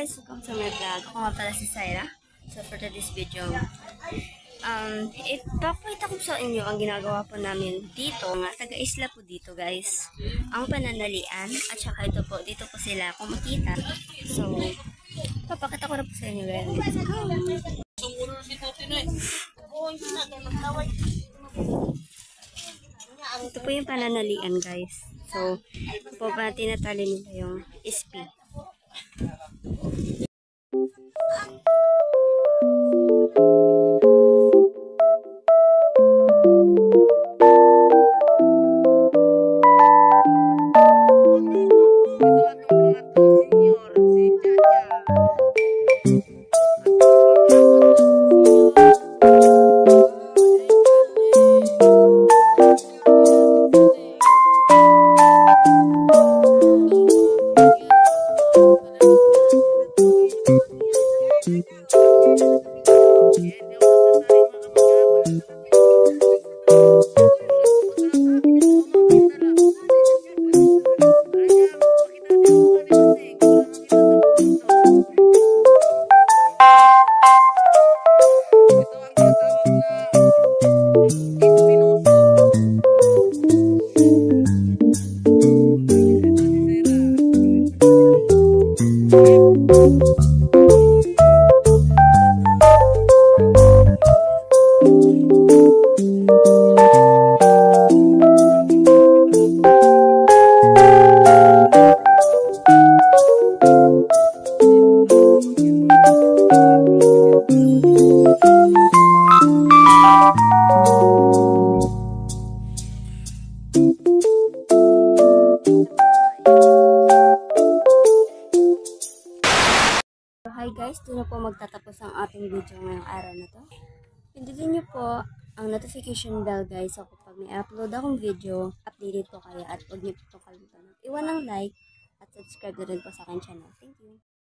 guys, welcome to my vlog. Ako nga pala si Syra. So for today's video, ipapakita ko sa inyo ang ginagawa po namin dito. Taga-isla po dito guys. Ang pananalian at saka ito po, dito po sila kung makita. So, papakita ko na po sa inyo guys. Let's go! Ito po yung pananalian guys. So, ito po ba tinatali nila yung SP. Hi guys, doon na po magtatapos ang ating video ngayong araw na to. Pindutin nyo po ang notification bell guys. So kapag may upload akong video, updated po kayo at huwag nyo po kalimutan. Iwan ng like at subscribe na rin po sa akin channel. Thank you!